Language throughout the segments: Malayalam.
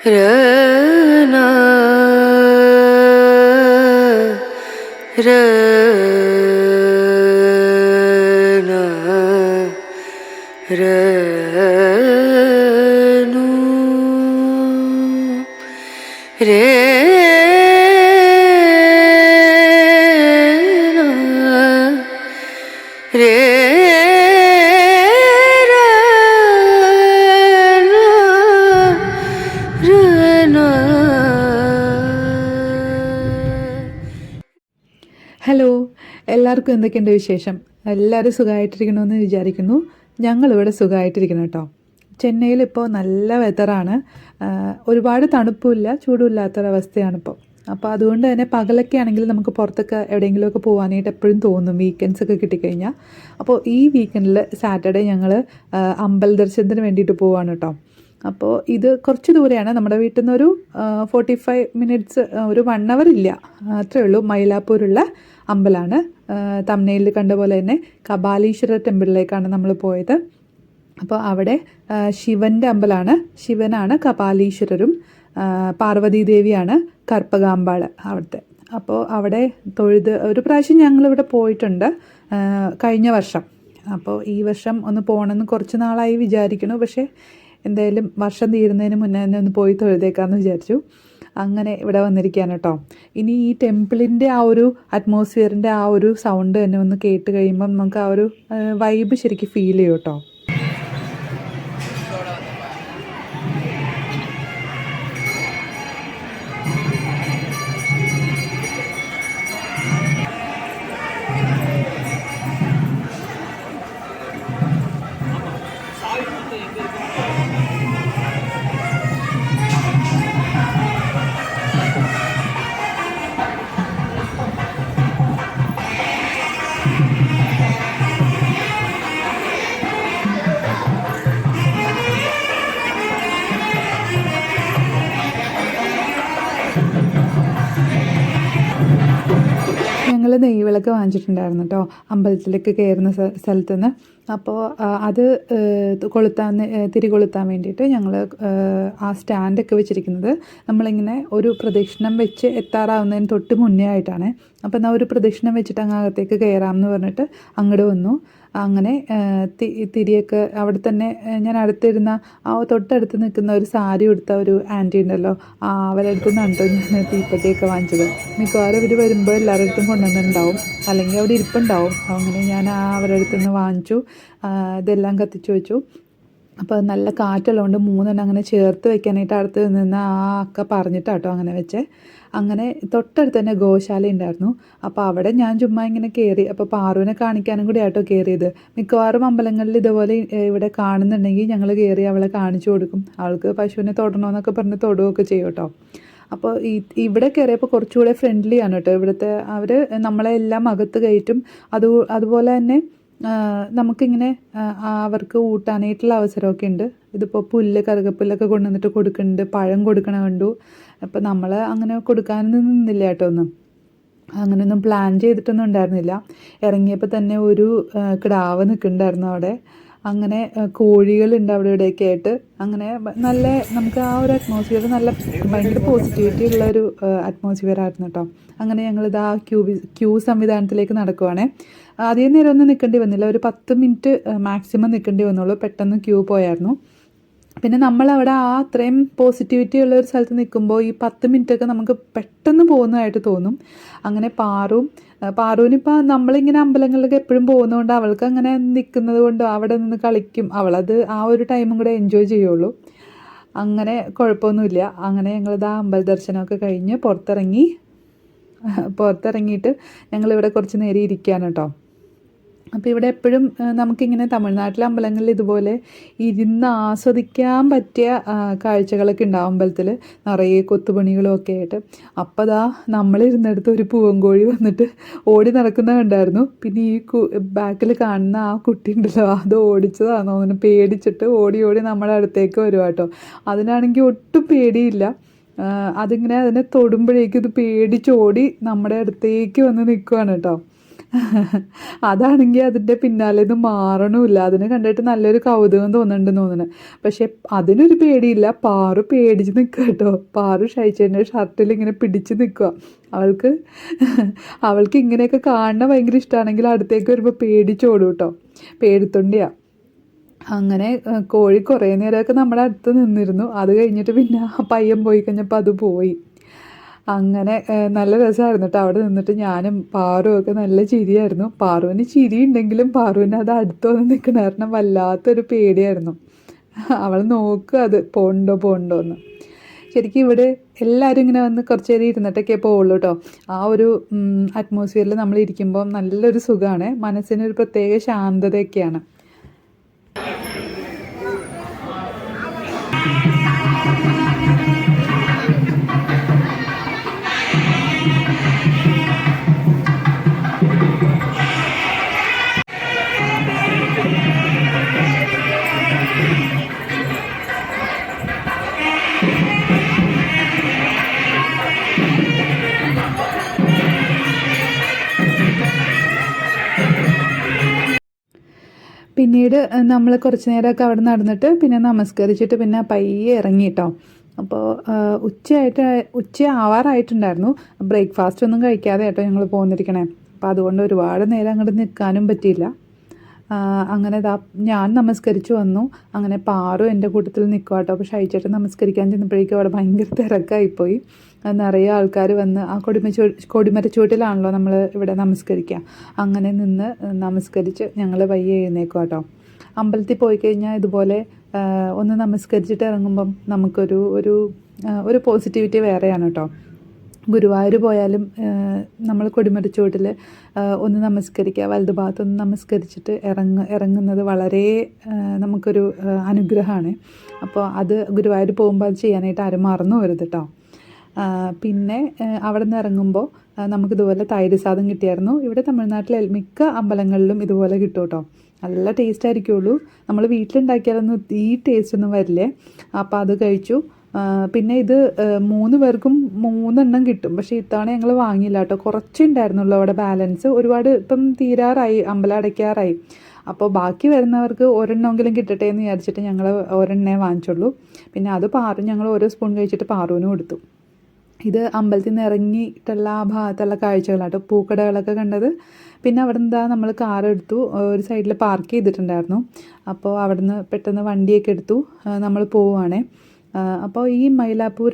रना रना रनु रेना रे ഹലോ, എല്ലാവർക്കും എന്തൊക്കെയുണ്ട് വിശേഷം? എല്ലാവരും സുഖമായിട്ടിരിക്കണമെന്ന് വിചാരിക്കുന്നു. ഞങ്ങളിവിടെ സുഖമായിട്ടിരിക്കണം കേട്ടോ. ചെന്നൈയിൽ ഇപ്പോൾ നല്ല വെതറാണ്. ഒരുപാട് തണുപ്പുമില്ല ചൂടുമില്ലാത്തൊരവസ്ഥയാണിപ്പോൾ. അപ്പോൾ അതുകൊണ്ട് തന്നെ പകലൊക്കെ ആണെങ്കിൽ നമുക്ക് പുറത്തൊക്കെ എവിടെയെങ്കിലുമൊക്കെ പോകാനായിട്ട് എപ്പോഴും തോന്നും, വീക്കെൻഡ്സൊക്കെ കിട്ടിക്കഴിഞ്ഞാൽ. അപ്പോൾ ഈ വീക്കെൻഡിൽ സാറ്റർഡേ ഞങ്ങൾ അമ്പൽ ദർശനത്തിന് വേണ്ടിയിട്ട് പോവാണ് കേട്ടോ. അപ്പോൾ ഇത് കുറച്ച് ദൂരെയാണ്, നമ്മുടെ വീട്ടിൽ നിന്നൊരു 45 മിനിറ്റ്സ്, ഒരു 1 hour ഇല്ല, അത്രയേ ഉള്ളൂ. മൈലാപ്പൂരുള്ള അമ്പലമാണ്. തമിഴ്നാട്ടിൽ കണ്ട പോലെ തന്നെ കപാലീശ്വര ടെമ്പിളിലേക്കാണ് നമ്മൾ പോയത്. അപ്പോൾ അവിടെ ശിവൻ്റെ അമ്പലമാണ്. ശിവനാണ് കപാലീശ്വരരും, പാർവതി ദേവിയാണ് കർപ്പകാമ്പാൾ അവിടുത്തെ. അപ്പോൾ അവിടെ തൊഴുത് ഒരു പ്രാവശ്യം ഞങ്ങളിവിടെ പോയിട്ടുണ്ട് കഴിഞ്ഞ വർഷം. അപ്പോൾ ഈ വർഷം ഒന്ന് പോകണമെന്ന് കുറച്ച് നാളായി വിചാരിക്കണു. പക്ഷേ എന്തായാലും വർഷം തീരുന്നതിന് മുന്നേ തന്നെ ഒന്ന് പോയി തൊഴുതേക്കാമെന്ന് വിചാരിച്ചു. അങ്ങനെ ഇവിടെ വന്നിരിക്കുകയാണ് കേട്ടോ. ഇനി ഈ ടെമ്പിളിൻ്റെ ആ ഒരു അറ്റ്മോസ്ഫിയറിൻ്റെ ആ ഒരു സൗണ്ട് തന്നെ ഒന്ന് കേട്ട് കഴിയുമ്പം നമുക്ക് ആ ഒരു വൈബ് ശരിക്കും ഫീൽ ചെയ്യും കേട്ടോ. ഞങ്ങൾ നെയ്വിളക്ക് വാങ്ങിച്ചിട്ടുണ്ടായിരുന്നു കേട്ടോ, അമ്പലത്തിലേക്ക് കയറുന്ന സ്ഥലത്ത് നിന്ന്. അപ്പോൾ അത് തിരി കൊളുത്താൻ വേണ്ടിയിട്ട് ഞങ്ങൾ ആ സ്റ്റാൻഡൊക്കെ വെച്ചിരിക്കുന്നത് നമ്മളിങ്ങനെ ഒരു പ്രദക്ഷിണം വെച്ച് എത്താറാവുന്നതിന് തൊട്ട് മുന്നേ ആയിട്ടാണ്. അപ്പോൾ എന്നാൽ ഒരു പ്രദക്ഷിണം വെച്ചിട്ട് അങ്ങ് അകത്തേക്ക് കയറാമെന്ന് പറഞ്ഞിട്ട് അങ്ങോട്ട് വന്നു. അങ്ങനെ തിരിയൊക്കെ അവിടെ തന്നെ ഞാൻ അടുത്തിരുന്ന ആ തൊട്ടടുത്ത് നിൽക്കുന്ന ഒരു സാരി ഉടുത്ത ഒരു ആൻറ്റി ഉണ്ടല്ലോ, അവരുടെ അടുത്ത് നിന്നാണ് കേട്ടോ ഞാൻ തീപ്പെട്ടിയൊക്കെ വാങ്ങിച്ചത്. മിക്കവാറും ഇവർ വരുമ്പോൾ എല്ലാവരുടെ അടുത്തും കൊണ്ടുവന്നിട്ടുണ്ടാവും, അല്ലെങ്കിൽ അവിടെ ഇരിപ്പുണ്ടാവും. അങ്ങനെ ഞാൻ അവരുടെ അടുത്ത് നിന്ന് വാങ്ങിച്ചു. ഇതെല്ലാം കത്തിച്ചു വെച്ചു. അപ്പോൾ നല്ല കാറ്റുള്ളതുകൊണ്ട് 3 അങ്ങനെ ചേർത്ത് വെക്കാനായിട്ട് അടുത്ത് നിന്ന് ആ അക്ക പറഞ്ഞിട്ടാട്ടോ അങ്ങനെ വെച്ചേ. അങ്ങനെ തൊട്ടടുത്ത് തന്നെ ഗോശാല ഉണ്ടായിരുന്നു. അപ്പോൾ അവിടെ ഞാൻ ചുമ്മാ ഇങ്ങനെ കയറി. അപ്പോൾ പാറുവിനെ കാണിക്കാനും കൂടി ആട്ടോ കയറിയത്. മിക്കവാറും അമ്പലങ്ങളിൽ ഇതുപോലെ ഇവിടെ കാണുന്നുണ്ടെങ്കിൽ ഞങ്ങൾ കയറി അവളെ കാണിച്ചു കൊടുക്കും. അവൾക്ക് പശുവിനെ തൊടണമെന്നൊക്കെ പറഞ്ഞ് തൊടുകയൊക്കെ ചെയ്യും കേട്ടോ. അപ്പോൾ ഇവിടെ കയറിയപ്പോൾ കുറച്ചുകൂടെ ഫ്രണ്ട്ലി ആണ് കേട്ടോ ഇവിടുത്തെ. അവർ നമ്മളെ എല്ലാം അകത്ത് കയറ്റും. അതുപോലെ തന്നെ നമുക്കിങ്ങനെ അവർക്ക് ഊട്ടാനായിട്ടുള്ള അവസരമൊക്കെ ഉണ്ട്. ഇതിപ്പോൾ കറുകപ്പുല്ലൊക്കെ കൊണ്ടുവന്നിട്ട് കൊടുക്കുന്നുണ്ട്, പഴം കൊടുക്കണ കണ്ടു. അപ്പോൾ നമ്മൾ അങ്ങനെ കൊടുക്കാനൊന്നും നിന്നില്ല കേട്ടോ. അങ്ങനെയൊന്നും പ്ലാൻ ചെയ്തിട്ടൊന്നും ഉണ്ടായിരുന്നില്ല. ഇറങ്ങിയപ്പോൾ തന്നെ ഒരു കിടാവ് നിൽക്കുന്നുണ്ടായിരുന്നു അവിടെ. അങ്ങനെ കോഴികളുണ്ട് അവിടെ ഇവിടെയൊക്കെ ആയിട്ട്. അങ്ങനെ നല്ല നമുക്ക് ആ ഒരു അറ്റ്മോസ്ഫിയർ നല്ല ഭയങ്കര പോസിറ്റിവിറ്റി ഉള്ള ഒരു അറ്റ്മോസ്ഫിയർ ആയിരുന്നു കേട്ടോ. അങ്ങനെ ഞങ്ങളിത് ആ ക്യൂ സംവിധാനത്തിലേക്ക് നടക്കുവാണേ. അധികം നേരം ഒന്നും നിൽക്കേണ്ടി വന്നില്ല, ഒരു 10 മിനിറ്റ് മാക്സിമം നിൽക്കേണ്ടി വന്നുള്ളൂ. പെട്ടെന്ന് ക്യൂ പോയായിരുന്നു. പിന്നെ നമ്മളവിടെ ആ അത്രയും പോസിറ്റിവിറ്റി ഉള്ള ഒരു സ്ഥലത്ത് നിൽക്കുമ്പോൾ ഈ 10 മിനിറ്റൊക്കെ നമുക്ക് പെട്ടെന്ന് പോകുന്നതായിട്ട് തോന്നും. അങ്ങനെ പാറുവിനിപ്പോൾ നമ്മളിങ്ങനെ അമ്പലങ്ങളിലൊക്കെ എപ്പോഴും പോകുന്നതുകൊണ്ട് അവൾക്ക് അങ്ങനെ നിൽക്കുന്നത് കൊണ്ട് അവിടെ നിന്ന് കളിക്കും. അവളത് ആ ഒരു ടൈമും കൂടെ എൻജോയ് ചെയ്യുള്ളൂ. അങ്ങനെ കുഴപ്പമൊന്നുമില്ല. അങ്ങനെ ഞങ്ങളിത് ആ അമ്പല ദർശനമൊക്കെ കഴിഞ്ഞ് പുറത്തിറങ്ങിയിട്ട് ഞങ്ങളിവിടെ കുറച്ച് നേരം ഇരിക്കുകയാണ് കേട്ടോ. അപ്പോൾ ഇവിടെ എപ്പോഴും നമുക്കിങ്ങനെ തമിഴ്നാട്ടിലെ അമ്പലങ്ങളിൽ ഇതുപോലെ ഇരുന്ന് ആസ്വദിക്കാൻ പറ്റിയ കാഴ്ചകളൊക്കെ ഉണ്ടാവും. അമ്പലത്തിൽ നിറയെ കൊത്തുപണികളും ഒക്കെ ആയിട്ട്. അപ്പോൾ നമ്മളിരുന്നിടത്ത് ഒരു പൂവൻകോഴി വന്നിട്ട് ഓടി നടക്കുന്നത് കണ്ടായിരുന്നു. പിന്നെ ഈ ബാക്കിൽ കാണുന്ന ആ കുട്ടി ഉണ്ടല്ലോ, അത് ഓടിച്ചതാണോ അങ്ങനെ പേടിച്ചിട്ട് ഓടി നമ്മുടെ അടുത്തേക്ക് വരും കേട്ടോ. അതിനാണെങ്കിൽ ഒട്ടും പേടിയില്ല. അതിങ്ങനെ അതിനെ തൊടുമ്പോഴേക്കും ഇത് പേടിച്ചോടി നമ്മുടെ അടുത്തേക്ക് വന്ന് നിൽക്കുകയാണ് കേട്ടോ. അതാണെങ്കിൽ അതിൻ്റെ പിന്നാലെ നിന്ന് മാറണമില്ല. അതിനെ കണ്ടിട്ട് നല്ലൊരു കൗതുകം തോന്നുന്നുണ്ടെന്ന് തോന്നുന്നു. പക്ഷേ അതിനൊരു പേടിയില്ല. പാറു പേടിച്ച് നിൽക്കുക കേട്ടോ. പാറു ഷൈച്ചേൻ്റെ ഷർട്ടിൽ ഇങ്ങനെ പിടിച്ച് നിൽക്കുക. അവൾക്ക് അവൾക്ക് ഇങ്ങനെയൊക്കെ കാണുന്ന ഭയങ്കര ഇഷ്ടമാണെങ്കിൽ അടുത്തേക്ക് വരുമ്പോൾ പേടിച്ചോടും കേട്ടോ. പേടിത്തൊണ്ടിയാണ്. അങ്ങനെ കോഴി കുറേ നേരമൊക്കെ നമ്മുടെ അടുത്ത് നിന്നിരുന്നു. അത് കഴിഞ്ഞിട്ട് പിന്നെ ആ പയ്യൻ പോയി കഴിഞ്ഞപ്പോൾ അത് പോയി. അങ്ങനെ നല്ല രസമായിരുന്നു കേട്ടോ. അവിടെ നിന്നിട്ട് ഞാനും പാറുവും ഒക്കെ നല്ല ചിരിയായിരുന്നു. പാറുവിന് ചിരി ഉണ്ടെങ്കിലും പാറുവിന് അത് അടുത്ത് വന്ന് നിൽക്കണ കാരണം വല്ലാത്തൊരു പേടിയായിരുന്നു. അവൾ നോക്കുക അത് പോണ്ടോ എന്ന്. ശരിക്കും ഇവിടെ എല്ലാവരും ഇങ്ങനെ വന്ന് കുറച്ച് നേരം ഇരുന്നിട്ടൊക്കെ പോവുള്ളൂ കേട്ടോ. ആ ഒരു അറ്റ്മോസ്ഫിയറിൽ നമ്മൾ ഇരിക്കുമ്പോൾ നല്ലൊരു സുഖമാണ്. മനസ്സിനൊരു പ്രത്യേക ശാന്തതയൊക്കെയാണ്. പിന്നീട് നമ്മൾ കുറച്ച് നേരമൊക്കെ അവിടെ നടന്നിട്ട് പിന്നെ നമസ്കരിച്ചിട്ട് പിന്നെ പയ്യെ ഇറങ്ങി കേട്ടോ. അപ്പോൾ ഉച്ച ആവാറായിട്ടുണ്ടായിരുന്നു. ബ്രേക്ക്ഫാസ്റ്റ് ഒന്നും കഴിക്കാതെ കേട്ടോ ഞങ്ങൾ പോന്നിരിക്കണേ. അപ്പോൾ അതുകൊണ്ട് ഒരുപാട് നേരം അങ്ങോട്ട് നിൽക്കാനും പറ്റിയില്ല. അങ്ങനെ ഞാൻ നമസ്കരിച്ച് വന്നു. അങ്ങനെ പാറു എൻ്റെ കൂട്ടത്തിൽ നിൽക്കുക കേട്ടോ. അപ്പോൾ ഷൈച്ചേട്ടൻ നമസ്കരിക്കാൻ ചെന്നപ്പോഴേക്കും അവിടെ ഭയങ്കര തിരക്കായിപ്പോയി. നിറയെ ആൾക്കാർ വന്ന് ആ കൊടിമരച്ചുവട്ടിലാണല്ലോ നമ്മൾ ഇവിടെ നമസ്കരിക്കുക. അങ്ങനെ നിന്ന് നമസ്കരിച്ച് ഞങ്ങൾ വയ്യ എഴുന്നേക്കുക കേട്ടോ. അമ്പലത്തിൽ പോയി കഴിഞ്ഞാൽ ഇതുപോലെ ഒന്ന് നമസ്കരിച്ചിട്ട് ഇറങ്ങുമ്പം നമുക്കൊരു ഒരു പോസിറ്റിവിറ്റി വേറെയാണ് കേട്ടോ. ഗുരുവായൂർ പോയാലും നമ്മൾ കൊടിമരച്ചുവട്ടിൽ ഒന്ന് നമസ്കരിക്കുക, വലതുഭാഗത്തൊന്ന് നമസ്കരിച്ചിട്ട് ഇറങ്ങുന്നത് വളരെ നമുക്കൊരു അനുഗ്രഹമാണ്. അപ്പോൾ അത് ഗുരുവായൂർ പോകുമ്പോൾ അത് ചെയ്യാനായിട്ട് ആരും മറന്നു വരുത് കേട്ടോ. പിന്നെ അവിടെ നിന്ന് ഇറങ്ങുമ്പോൾ നമുക്കിതുപോലെ തൈര് സാദം കിട്ടിയായിരുന്നു. ഇവിടെ തമിഴ്നാട്ടിലെ മിക്ക അമ്പലങ്ങളിലും ഇതുപോലെ കിട്ടും കേട്ടോ. നല്ല ടേസ്റ്റ് ആയിരിക്കുള്ളൂ. നമ്മൾ വീട്ടിലുണ്ടാക്കിയാലൊന്നും ഈ ടേസ്റ്റ് ഒന്നും വരില്ലേ. അപ്പോൾ അത് കഴിച്ചു. പിന്നെ ഇത് 3 പേർക്കും 3 എണ്ണം കിട്ടും. പക്ഷേ ഇത്തവണ ഞങ്ങൾ വാങ്ങിയില്ല കേട്ടോ. കുറച്ചേ ഉണ്ടായിരുന്നുള്ളൂ അവിടെ ബാലൻസ്. ഒരുപാട് ഇപ്പം തീരാറായി, അമ്പലം അടയ്ക്കാറായി. അപ്പോൾ ബാക്കി വരുന്നവർക്ക് ഒരെണ്ണമെങ്കിലും കിട്ടട്ടെ എന്ന് വിചാരിച്ചിട്ട് ഞങ്ങൾ ഒരെണ്ണേ വാങ്ങിച്ചുള്ളൂ. പിന്നെ അത് ഞങ്ങൾ ഓരോ സ്പൂൺ കഴിച്ചിട്ട് പാറുവിനും കൊടുത്തു. ഇത് അമ്പലത്തിൽ നിന്ന് ഇറങ്ങിയിട്ടുള്ള ആ ഭാഗത്തുള്ള കാഴ്ചകളാട്ടോ. പൂക്കടകളൊക്കെ കണ്ടത്. പിന്നെ അവിടെ നിന്ന് നമ്മൾ കാറെടുത്തു, ഒരു സൈഡിൽ പാർക്ക് ചെയ്തിട്ടുണ്ടായിരുന്നു. അപ്പോൾ അവിടെ നിന്ന് പെട്ടെന്ന് വണ്ടിയൊക്കെ എടുത്തു നമ്മൾ പോവുകയാണേ. അപ്പോൾ ഈ മൈലാപ്പൂർ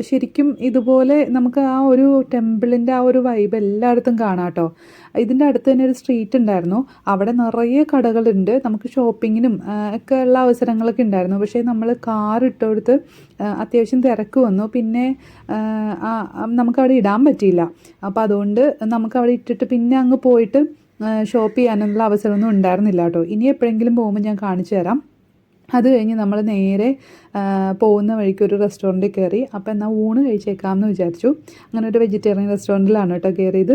ശരിക്കും ഇതുപോലെ നമുക്ക് ആ ഒരു ടെമ്പിളിൻ്റെ ആ ഒരു വൈബ് എല്ലായിടത്തും കാണാം കേട്ടോ. ഇതിൻ്റെ അടുത്ത് തന്നെ ഒരു സ്ട്രീറ്റ് ഉണ്ടായിരുന്നു. അവിടെ നിറയെ കടകളുണ്ട്. നമുക്ക് ഷോപ്പിങ്ങിനും ഒക്കെ ഉള്ള അവസരങ്ങളൊക്കെ ഉണ്ടായിരുന്നു. പക്ഷേ നമ്മൾ കാർ ഇട്ടുകൊടുത്ത് അത്യാവശ്യം തിരക്ക് വന്നു. പിന്നെ നമുക്കവിടെ ഇടാൻ പറ്റിയില്ല. അപ്പോൾ അതുകൊണ്ട് നമുക്കവിടെ ഇട്ടിട്ട് പിന്നെ അങ്ങ് പോയിട്ട് ഷോപ്പ് ചെയ്യാനുള്ള അവസരമൊന്നും ഉണ്ടായിരുന്നില്ല കേട്ടോ. ഇനി എപ്പോഴെങ്കിലും പോകുമ്പോൾ ഞാൻ കാണിച്ചു തരാം. അത് കഴിഞ്ഞ് നമ്മൾ നേരെ പോകുന്ന വഴിക്ക് ഒരു റെസ്റ്റോറൻറ്റിൽ കയറി. അപ്പോൾ എന്നാൽ ഊണ് കഴിച്ചേക്കാമെന്ന് വിചാരിച്ചു. അങ്ങനെ ഒരു വെജിറ്റേറിയൻ റെസ്റ്റോറൻറ്റിലാണ് കേട്ടോ കയറിയത്.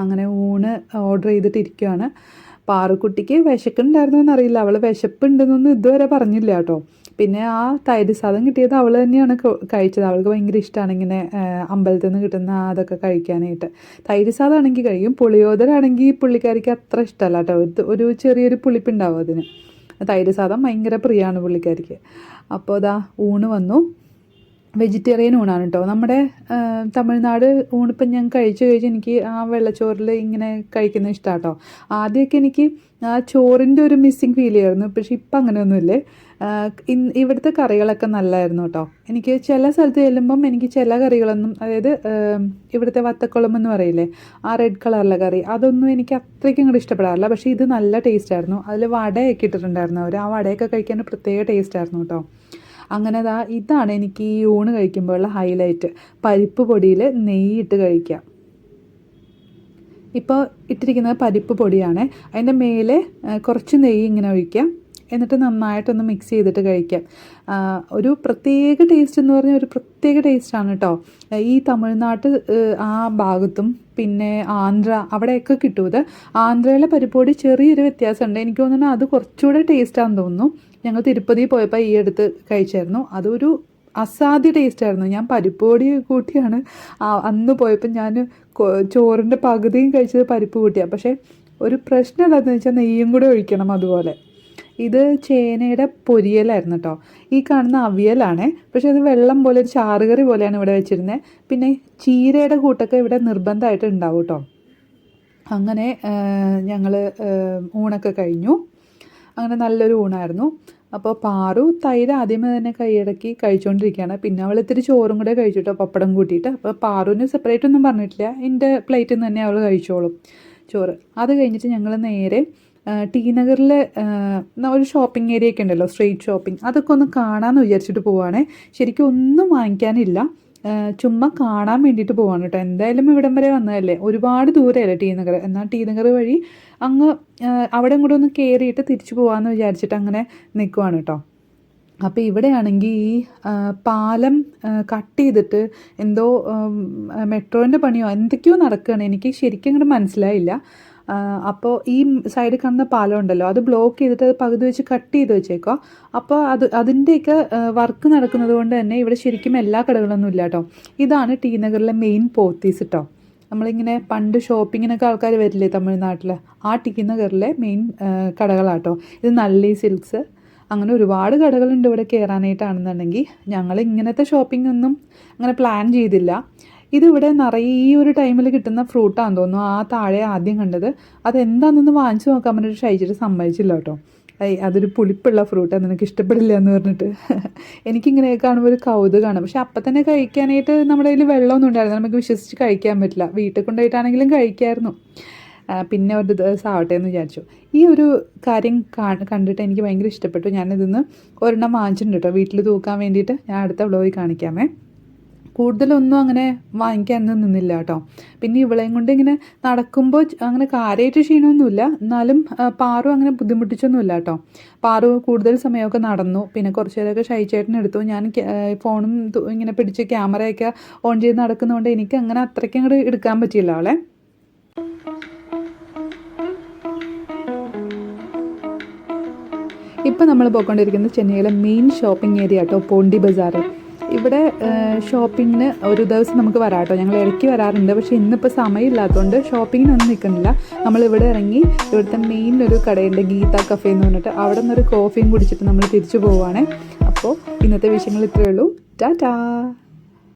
അങ്ങനെ ഊണ് ഓർഡർ ചെയ്തിട്ടിരിക്കുകയാണ്. പാറുക്കുട്ടിക്ക് വിശക്കുണ്ടായിരുന്നോ എന്നറിയില്ല. അവൾ വിശപ്പുണ്ടെന്നൊന്നും ഇതുവരെ പറഞ്ഞില്ല കേട്ടോ. പിന്നെ ആ തൈര് സാദം കിട്ടിയത് അവൾ തന്നെയാണ് കഴിച്ചത്. അവൾക്ക് ഭയങ്കര ഇഷ്ടമാണ് ഇങ്ങനെ അമ്പലത്തിൽ നിന്ന് കിട്ടുന്ന അതൊക്കെ കഴിക്കാനായിട്ട്. തൈര് സാദം ആണെങ്കിൽ കഴിയും. പുളിയോദരാണെങ്കിൽ പുള്ളിക്കാരിക്ക് അത്ര ഇഷ്ടമല്ല കേട്ടോ. ഒരു ചെറിയൊരു പുളിപ്പുണ്ടാവും അതിന്. തൈര് സാദം ഭയങ്കര പ്രിയമാണ് പുള്ളിക്കാരിക്ക്. അപ്പോൾ ഊണ് വന്നു. വെജിറ്റേറിയൻ ഊണാണ് കേട്ടോ. നമ്മുടെ തമിഴ്നാട് ഊണിപ്പം ഞാൻ കഴിച്ച് എനിക്ക് ആ വെള്ളച്ചോറിൽ ഇങ്ങനെ കഴിക്കുന്നത് ഇഷ്ടമാണ് കേട്ടോ. ആദ്യമൊക്കെ എനിക്ക് ആ ചോറിൻ്റെ ഒരു മിസ്സിങ് ഫീൽ ചെയ്യായിരുന്നു. പക്ഷേ ഇപ്പം അങ്ങനെയൊന്നുമില്ലേ. ഇവിടുത്തെ കറികളൊക്കെ നല്ലതായിരുന്നു കേട്ടോ. എനിക്ക് ചില സ്ഥലത്ത് ചെല്ലുമ്പം എനിക്ക് ചില കറികളൊന്നും, അതായത് ഇവിടുത്തെ വത്തക്കുളം എന്ന് പറയില്ലേ, ആ റെഡ് കളറിലെ കറി, അതൊന്നും എനിക്ക് അത്രയ്ക്കും ഇങ്ങോട്ട് ഇഷ്ടപ്പെടാറില്ല. പക്ഷേ ഇത് നല്ല ടേസ്റ്റായിരുന്നു. അതിൽ വടയൊക്കെ ഇട്ടിട്ടുണ്ടായിരുന്നു അവർ. ആ വടയൊക്കെ കഴിക്കാൻ പ്രത്യേക ടേസ്റ്റായിരുന്നു കേട്ടോ. അങ്ങനെ ഇതാണ് എനിക്ക് ഈ ഊണ് കഴിക്കുമ്പോഴുള്ള ഹൈലൈറ്റ്. പരിപ്പ് പൊടിയിൽ നെയ്യിട്ട് കഴിക്കുക. ഇപ്പോൾ ഇട്ടിരിക്കുന്നത് പരിപ്പ് പൊടിയാണ്. അതിൻ്റെ മേലെ കുറച്ച് നെയ്യ് ഇങ്ങനെ ഒഴിക്കുക. എന്നിട്ട് നന്നായിട്ടൊന്ന് മിക്സ് ചെയ്തിട്ട് കഴിക്കാം. ഒരു പ്രത്യേക ടേസ്റ്റ് എന്ന് പറഞ്ഞാൽ ഒരു പ്രത്യേക ടേസ്റ്റാണ് കേട്ടോ. ഈ തമിഴ്നാട്ട് ആ ഭാഗത്തും പിന്നെ ആന്ധ്ര അവിടെയൊക്കെ കിട്ടും ഇത്. ആന്ധ്രയിലെ പരിപ്പൊടി ചെറിയൊരു വ്യത്യാസമുണ്ട്. എനിക്ക് തോന്നുന്നു അത് കുറച്ചുകൂടെ ടേസ്റ്റാണെന്ന് തോന്നുന്നു. ഞങ്ങൾ തിരുപ്പതി പോയപ്പോൾ ഈ അടുത്ത് കഴിച്ചായിരുന്നു. അതൊരു അസാധ്യ ടേസ്റ്റായിരുന്നു. ഞാൻ പരിപ്പ് പൊടി കൂട്ടിയാണ് അന്ന് പോയപ്പോൾ ഞാൻ ചോറിൻ്റെ പകുതിയും കഴിച്ചത് പരിപ്പ് കൂട്ടിയാണ്. പക്ഷേ ഒരു പ്രശ്നം എന്താണെന്ന് വെച്ചാൽ നെയ്യും കൂടെ ഒഴിക്കണം അതുപോലെ. ഇത് ചേനയുടെ പൊരിയലായിരുന്നു കേട്ടോ. ഈ കാണുന്ന അവിയലാണ്, പക്ഷേ അത് വെള്ളം പോലെ ഒരു ചാറുകറി പോലെയാണ് ഇവിടെ വെച്ചിരുന്നത്. പിന്നെ ചീരയുടെ കൂട്ടൊക്കെ ഇവിടെ നിർബന്ധമായിട്ട് ഉണ്ടാവും കേട്ടോ. അങ്ങനെ ഞങ്ങൾ ഊണൊക്കെ കഴിഞ്ഞു. അങ്ങനെ നല്ലൊരു ഊണായിരുന്നു. അപ്പോൾ പാറു തൈര് ആദ്യമേ തന്നെ കൈയടക്കി കഴിച്ചുകൊണ്ടിരിക്കുകയാണ്. പിന്നെ അവൾ ഇത്തിരി ചോറും കൂടെ കഴിച്ചിട്ടോ, പപ്പടം കൂട്ടിയിട്ട്. അപ്പോൾ പാറുവിന് സെപ്പറേറ്റ് ഒന്നും പറഞ്ഞിട്ടില്ല, എൻ്റെ പ്ലേറ്റിൽ നിന്ന് തന്നെ അവൾ കഴിച്ചോളും ചോറ്. അത് കഴിഞ്ഞിട്ട് ഞങ്ങൾ നേരെ ടി നഗറിൽ ഒരു ഷോപ്പിംഗ് ഏരിയ ഒക്കെ ഉണ്ടല്ലോ, സ്ട്രീറ്റ് ഷോപ്പിംഗ്, അതൊക്കെ ഒന്ന് കാണാമെന്ന് വിചാരിച്ചിട്ട് പോവുകയാണേ. ശരിക്കും ഒന്നും വാങ്ങിക്കാനില്ല, ചുമ്മാ കാണാൻ വേണ്ടിയിട്ട് പോവാണ് കേട്ടോ. എന്തായാലും ഇവിടം വരെ വന്നതല്ലേ, ഒരുപാട് ദൂരമല്ലേ ടി നഗർ. എന്നാൽ ടി നഗർ വഴി അങ്ങ് അവിടെ കൂടെ ഒന്ന് കയറിയിട്ട് തിരിച്ചു പോകാമെന്ന് വിചാരിച്ചിട്ട് അങ്ങനെ നിൽക്കുവാണ് കേട്ടോ. അപ്പോൾ ഇവിടെയാണെങ്കിൽ ഈ പാലം കട്ട് ചെയ്തിട്ട് എന്തോ മെട്രോൻ്റെ പണിയോ എന്തൊക്കെയോ നടക്കുകയാണ്. എനിക്ക് ശരിക്കും അങ്ങോട്ട് മനസ്സിലായില്ല. അപ്പോൾ ഈ സൈഡിൽ കാണുന്ന പാലം ഉണ്ടല്ലോ, അത് ബ്ലോക്ക് ചെയ്തിട്ട് അത് പകുതി വെച്ച് കട്ട് ചെയ്ത് വെച്ചേക്കുക. അപ്പോൾ അതിൻ്റെയൊക്കെ വർക്ക് നടക്കുന്നത് കൊണ്ട് തന്നെ ഇവിടെ ശരിക്കും എല്ലാ കടകളൊന്നും ഇല്ല കേട്ടോ. ഇതാണ് ടി നഗറിലെ മെയിൻ പോത്തീസ് കേട്ടോ. നമ്മളിങ്ങനെ പണ്ട് ഷോപ്പിങ്ങിനൊക്കെ ആൾക്കാർ വരില്ലേ തമിഴ്നാട്ടിൽ, ആ ടി നഗറിലെ മെയിൻ കടകളാട്ടോ. ഇത് നല്ലി സിൽക്സ്, അങ്ങനെ ഒരുപാട് കടകളുണ്ട് ഇവിടെ കയറാനായിട്ടാണെന്നുണ്ടെങ്കിൽ. ഞങ്ങൾ ഇങ്ങനത്തെ ഷോപ്പിംഗ് ഒന്നും അങ്ങനെ പ്ലാൻ ചെയ്തില്ല. ഇതിവിടെ നിറയെ ഈ ഒരു ടൈമിൽ കിട്ടുന്ന ഫ്രൂട്ടാണെന്ന് തോന്നുന്നു. ആ താഴെ ആദ്യം കണ്ടത് അതെന്താണെന്നൊന്ന് വാങ്ങിച്ചു നോക്കാൻ പറഞ്ഞിട്ട് ഷൈജിട്ട് സമ്മതിച്ചില്ല കേട്ടോ. അതൊരു പുളിപ്പുള്ള ഫ്രൂട്ടാണ്, നിനക്ക് ഇഷ്ടപ്പെടില്ല എന്ന് പറഞ്ഞിട്ട്. എനിക്കിങ്ങനെ കാണുമ്പോൾ ഒരു കൗതുകമാണ്. പക്ഷെ അപ്പം തന്നെ കഴിക്കാനായിട്ട് നമ്മുടെ കയ്യിൽ വെള്ളമൊന്നും ഉണ്ടായിരുന്നു, നമുക്ക് വിശ്വസിച്ച് കഴിക്കാൻ പറ്റില്ല. വീട്ടിൽ കൊണ്ടുപോയിട്ടാണെങ്കിലും കഴിക്കാമായിരുന്നു. പിന്നെ ഒരു ദിവസം ആവട്ടെ എന്ന് വിചാരിച്ചു. ഈ ഒരു കാര്യം കണ്ടിട്ട് എനിക്ക് ഭയങ്കര ഇഷ്ടപ്പെട്ടു. ഞാനിതിന്ന് ഒരെണ്ണം വാങ്ങിച്ചിട്ടുണ്ട് കേട്ടോ, വീട്ടിൽ തൂക്കാൻ വേണ്ടിയിട്ട്. ഞാൻ അടുത്ത വ്ലോഗിൽ കാണിക്കാമേ. കൂടുതലൊന്നും അങ്ങനെ വാങ്ങിക്കാനൊന്നും നിന്നില്ല കേട്ടോ. പിന്നെ ഇവളെയും കൊണ്ട് ഇങ്ങനെ നടക്കുമ്പോൾ അങ്ങനെ കാര്യമായിട്ട് ക്ഷീണമൊന്നുമില്ല, എന്നാലും പാറു അങ്ങനെ ബുദ്ധിമുട്ടിച്ചൊന്നുമില്ല കേട്ടോ. പാറു കൂടുതൽ സമയമൊക്കെ നടന്നു. പിന്നെ കുറച്ച് നേരമൊക്കെ ഷൈച്ചേട്ടനെടുത്തു. ഞാൻ ഫോണും ഇങ്ങനെ പിടിച്ച് ക്യാമറയൊക്കെ ഓൺ ചെയ്ത് നടക്കുന്നതുകൊണ്ട് എനിക്ക് അങ്ങനെ അത്രയ്ക്ക് അങ്ങോട്ട് എടുക്കാൻ പറ്റിയില്ല അവളെ. ഇപ്പം നമ്മൾ പോയിക്കൊണ്ടിരിക്കുന്നത് ചെന്നൈയിലെ മെയിൻ ഷോപ്പിംഗ് ഏരിയ കേട്ടോ, പോണ്ടി ബസാർ. ഇവിടെ ഷോപ്പിങ്ങിന് ഒരു ദിവസം നമുക്ക് വരാം കേട്ടോ. ഞങ്ങൾ ഇടയ്ക്ക് വരാറുണ്ട്, പക്ഷേ ഇന്നിപ്പോൾ സമയമില്ലാത്തതുകൊണ്ട് ഷോപ്പിങ്ങിനൊന്നും നിൽക്കുന്നില്ല. നമ്മളിവിടെ ഇറങ്ങി ഇവിടുത്തെ മെയിൻ ഒരു കടയുണ്ട്, ഗീത കഫേ എന്ന് പറഞ്ഞിട്ട്. അവിടെ നിന്നൊരു കോഫിയും കുടിച്ചിട്ട് നമ്മൾ തിരിച്ചു പോവുകയാണ്. അപ്പോൾ ഇന്നത്തെ വിഷയങ്ങൾ ഇത്രയേ ഉള്ളൂ. ടാറ്റാ.